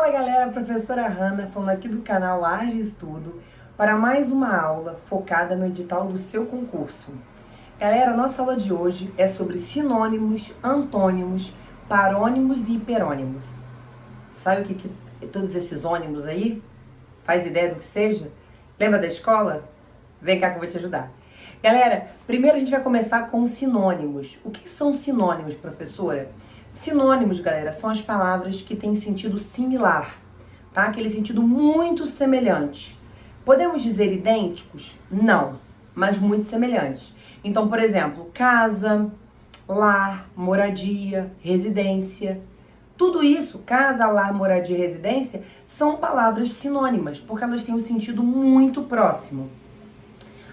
Fala galera, professora Hanna falando aqui do canal Age Estudo para mais uma aula focada no edital do seu concurso. Galera, nossa aula de hoje é sobre sinônimos, antônimos, parônimos e hiperônimos. Sabe o que todos esses ônimos aí? Faz ideia do que seja? Lembra da escola? Vem cá que eu vou te ajudar. Galera, primeiro a gente vai começar com sinônimos. O que são sinônimos, professora? Sinônimos, galera, são as palavras que têm sentido similar, tá? Aquele sentido muito semelhante. Podemos dizer idênticos? Não, mas muito semelhantes. Então, por exemplo, casa, lar, moradia, residência. Tudo isso, casa, lar, moradia e residência, são palavras sinônimas, porque elas têm um sentido muito próximo.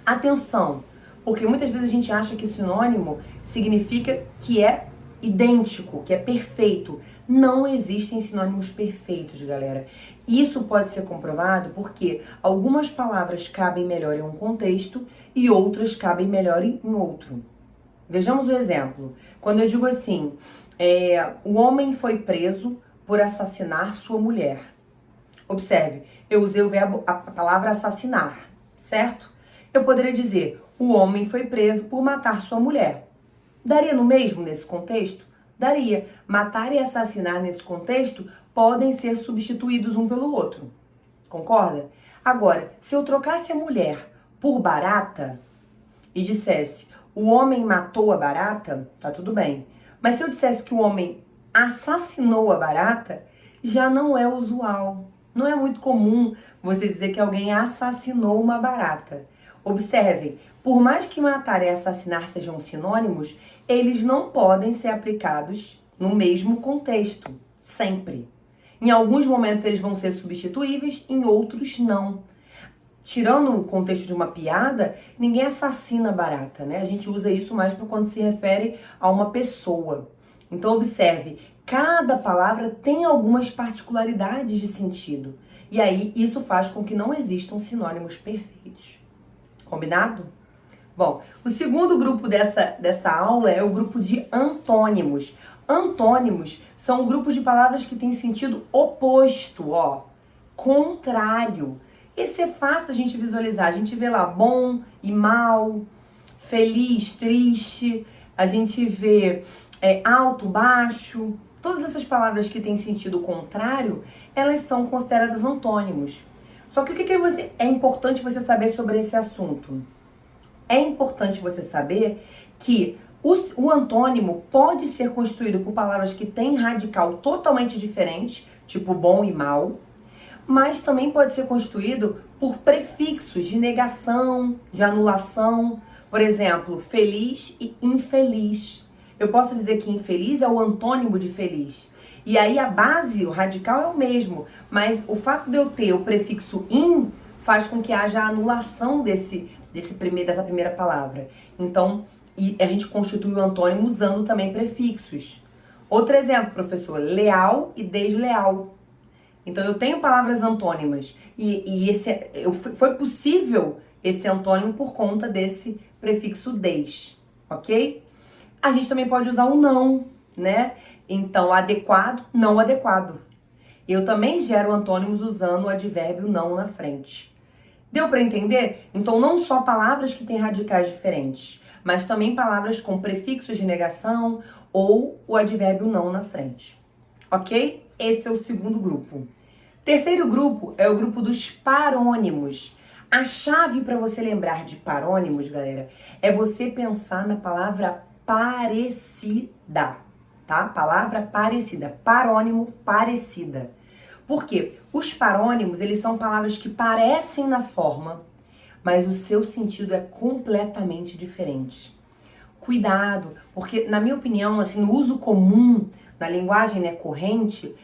Atenção, porque muitas vezes a gente acha que sinônimo significa que é idêntico, que é perfeito. Não existem sinônimos perfeitos, galera. Isso pode ser comprovado porque algumas palavras cabem melhor em um contexto e outras cabem melhor em outro. Vejamos o exemplo. Quando eu digo assim, o homem foi preso por assassinar sua mulher. Observe, eu usei a palavra assassinar, certo? Eu poderia dizer, o homem foi preso por matar sua mulher. Daria no mesmo nesse contexto? Daria. Matar e assassinar nesse contexto podem ser substituídos um pelo outro. Concorda? Agora, se eu trocasse a mulher por barata e dissesse o homem matou a barata, tá tudo bem. Mas se eu dissesse que o homem assassinou a barata, já não é usual. Não é muito comum você dizer que alguém assassinou uma barata. Observem, por mais que matar e assassinar sejam sinônimos, eles não podem ser aplicados no mesmo contexto, sempre. Em alguns momentos eles vão ser substituíveis, em outros não. Tirando o contexto de uma piada, ninguém assassina barata, né? A gente usa isso mais para quando se refere a uma pessoa. Então observe, cada palavra tem algumas particularidades de sentido. E aí isso faz com que não existam sinônimos perfeitos. Combinado? Bom, o segundo grupo dessa aula é o grupo de antônimos. Antônimos são grupos de palavras que têm sentido oposto, ó, contrário. Esse é fácil a gente visualizar. A gente vê lá bom e mal, feliz, triste. A gente vê alto, baixo. Todas essas palavras que têm sentido contrário, elas são consideradas antônimos. Só que o que é importante você saber sobre esse assunto? É importante você saber que o antônimo pode ser construído por palavras que têm radical totalmente diferente, tipo bom e mal, mas também pode ser construído por prefixos de negação, de anulação. Por exemplo, feliz e infeliz. Eu posso dizer que infeliz é o antônimo de feliz. E aí a base, o radical é o mesmo, mas o fato de eu ter o prefixo in faz com que haja a anulação dessa primeira palavra. Então, a gente constitui o antônimo usando também prefixos. Outro exemplo, professor, leal e desleal. Então, eu tenho palavras antônimas foi possível esse antônimo por conta desse prefixo des, ok? A gente também pode usar o não, né? Então, adequado, não adequado. Eu também gero antônimos usando o advérbio não na frente. Deu para entender? Então, não só palavras que têm radicais diferentes, mas também palavras com prefixos de negação ou o advérbio não na frente. Ok? Esse é o segundo grupo. Terceiro grupo é o grupo dos parônimos. A chave para você lembrar de parônimos, galera, é você pensar na palavra parecida, tá? Palavra parecida, parônimo, parecida. Por quê? Os parônimos, eles são palavras que parecem na forma, mas o seu sentido é completamente diferente. Cuidado, porque na minha opinião, assim, no uso comum, na linguagem, né, corrente,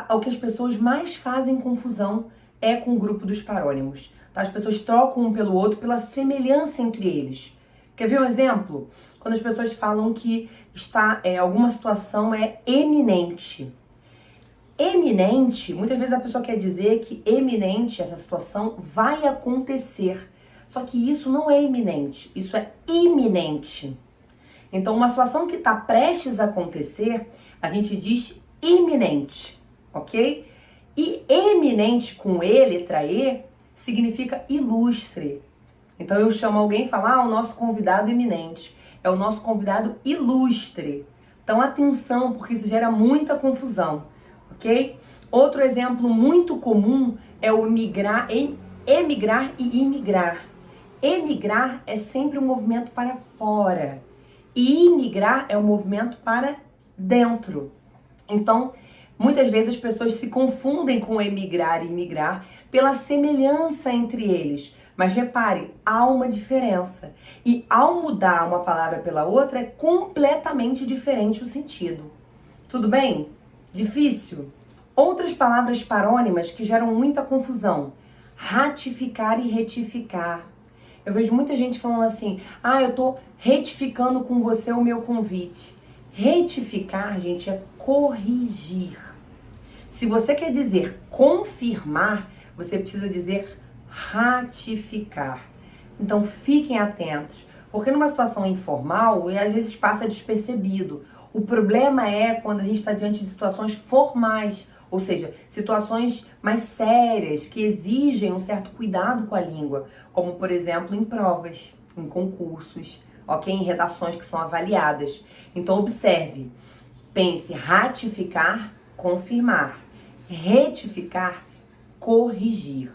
o que as pessoas mais fazem confusão é com o grupo dos parônimos. Tá? As pessoas trocam um pelo outro pela semelhança entre eles. Quer ver um exemplo? Quando as pessoas falam que alguma situação é eminente. Eminente, muitas vezes a pessoa quer dizer que eminente, essa situação vai acontecer. Só que isso não é iminente, isso é iminente. Então, uma situação que está prestes a acontecer, a gente diz iminente, ok? E eminente com E, letra E, significa ilustre. Então eu chamo alguém e falo, o nosso convidado eminente. É o nosso convidado ilustre. Então atenção, porque isso gera muita confusão, ok? Outro exemplo muito comum é o emigrar e imigrar. Emigrar é sempre um movimento para fora. E imigrar é um movimento para dentro. Então, muitas vezes as pessoas se confundem com emigrar e imigrar pela semelhança entre eles. Mas repare, há uma diferença. E ao mudar uma palavra pela outra, é completamente diferente o sentido. Tudo bem? Difícil? Outras palavras parônimas que geram muita confusão. Ratificar e retificar. Eu vejo muita gente falando assim, eu tô retificando com você o meu convite. Retificar, gente, é corrigir. Se você quer dizer confirmar, você precisa dizer ratificar. Então fiquem atentos, porque numa situação informal, às vezes passa despercebido. O problema é quando a gente está diante de situações formais, ou seja, situações mais sérias, que exigem um certo cuidado com a língua, como por exemplo em provas, em concursos, ok? Em redações que são avaliadas. Então observe, pense, ratificar, confirmar, retificar, corrigir.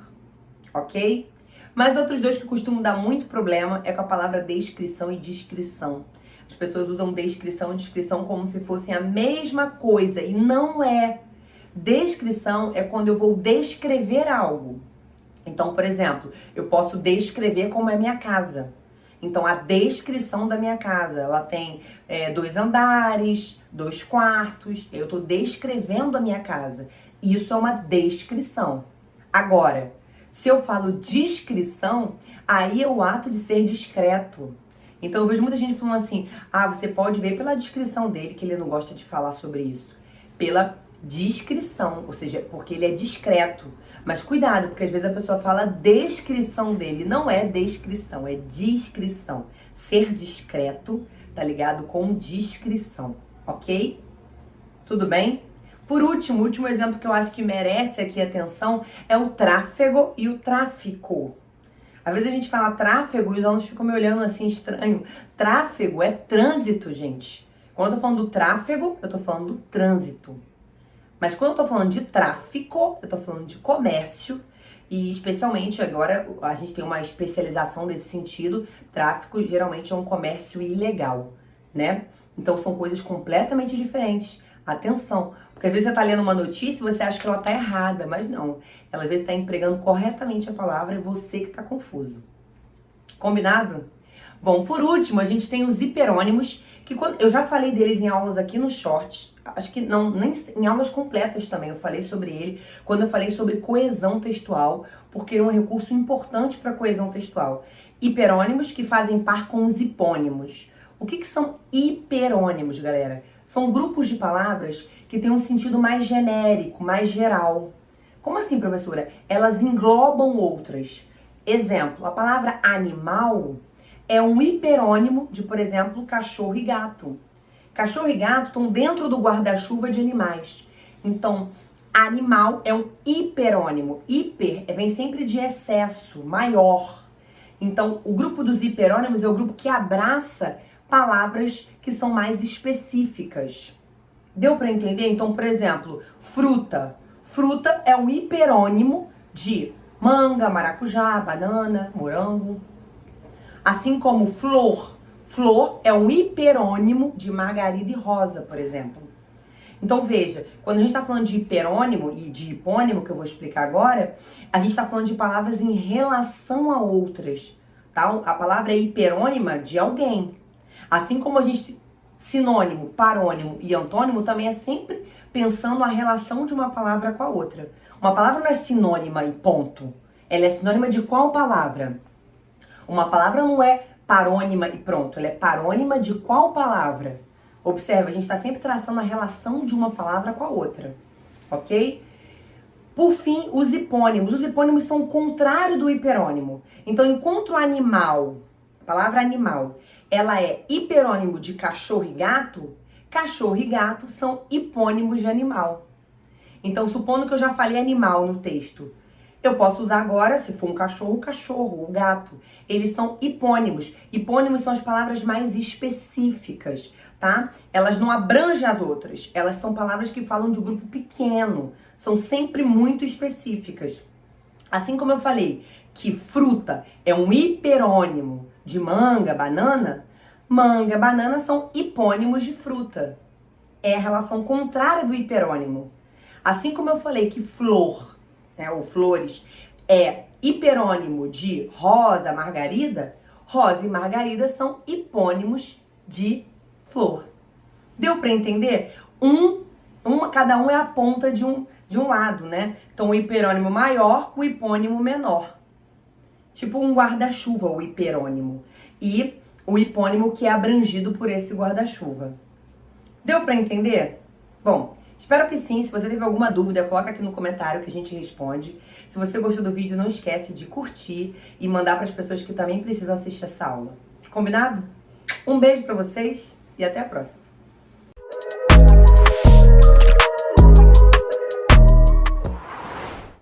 Ok? Mas outros dois que costumam dar muito problema é com a palavra descrição e descrição. As pessoas usam descrição e descrição como se fossem a mesma coisa e não é. Descrição é quando eu vou descrever algo. Então, por exemplo, eu posso descrever como é minha casa. Então, a descrição da minha casa, ela tem 2 andares, 2 quartos. Eu estou descrevendo a minha casa. Isso é uma descrição. Agora, se eu falo discrição, aí é o ato de ser discreto. Então eu vejo muita gente falando assim, você pode ver pela descrição dele que ele não gosta de falar sobre isso. Pela discrição, ou seja, porque ele é discreto. Mas cuidado, porque às vezes a pessoa fala descrição dele. Não é descrição, é discrição. Ser discreto tá ligado com discrição, ok? Tudo bem? Por último, o último exemplo que eu acho que merece aqui atenção é o tráfego e o tráfico. Às vezes a gente fala tráfego e os alunos ficam me olhando assim estranho. Tráfego é trânsito, gente. Quando eu tô falando do tráfego, eu tô falando do trânsito. Mas quando eu tô falando de tráfico, eu tô falando de comércio. E especialmente agora a gente tem uma especialização nesse sentido. Tráfico geralmente é um comércio ilegal, né? Então são coisas completamente diferentes. Atenção, porque às vezes você tá lendo uma notícia e você acha que ela tá errada, mas não. Ela às vezes tá empregando corretamente a palavra e você que tá confuso. Combinado? Bom, por último, a gente tem os hiperônimos, que eu já falei deles em aulas aqui no Short, acho que não, nem em aulas completas também eu falei sobre ele, quando eu falei sobre coesão textual, porque é um recurso importante para coesão textual. Hiperônimos que fazem par com os hipônimos. O que são hiperônimos, galera? São grupos de palavras que têm um sentido mais genérico, mais geral. Como assim, professora? Elas englobam outras. Exemplo, a palavra animal é um hiperônimo de, por exemplo, cachorro e gato. Cachorro e gato estão dentro do guarda-chuva de animais. Então, animal é um hiperônimo. Hiper vem sempre de excesso, maior. Então, o grupo dos hiperônimos é o grupo que abraça palavras que são mais específicas. Deu para entender? Então, por exemplo, fruta. Fruta é um hiperônimo de manga, maracujá, banana, morango. Assim como flor. Flor é um hiperônimo de margarida e rosa, por exemplo. Então veja, quando a gente está falando de hiperônimo e de hipônimo, que eu vou explicar agora, a gente está falando de palavras em relação a outras, tá? A palavra é hiperônima de alguém. Assim como a gente, sinônimo, parônimo e antônimo também é sempre pensando a relação de uma palavra com a outra. Uma palavra não é sinônima e ponto. Ela é sinônima de qual palavra? Uma palavra não é parônima e pronto. Ela é parônima de qual palavra? Observe, a gente está sempre traçando a relação de uma palavra com a outra, ok? Por fim, os hipônimos. Os hipônimos são o contrário do hiperônimo. Então, enquanto animal, a palavra animal, ela é hiperônimo de cachorro e gato são hipônimos de animal. Então, supondo que eu já falei animal no texto, eu posso usar agora, se for um cachorro, o cachorro, o gato. Eles são hipônimos. Hipônimos são as palavras mais específicas, tá? Elas não abrangem as outras. Elas são palavras que falam de um grupo pequeno. São sempre muito específicas. Assim como eu falei que fruta é um hiperônimo de manga, banana e banana são hipônimos de fruta. É a relação contrária do hiperônimo. Assim como eu falei que flor, né, ou flores, é hiperônimo de rosa, margarida, rosa e margarida são hipônimos de flor. Deu para entender? Cada um é a ponta de um lado, né? Então o hiperônimo maior, o hipônimo menor. Tipo um guarda-chuva, o hiperônimo. E o hipônimo que é abrangido por esse guarda-chuva. Deu para entender? Bom, espero que sim. Se você teve alguma dúvida, coloca aqui no comentário que a gente responde. Se você gostou do vídeo, não esquece de curtir e mandar para as pessoas que também precisam assistir essa aula. Combinado? Um beijo para vocês e até a próxima.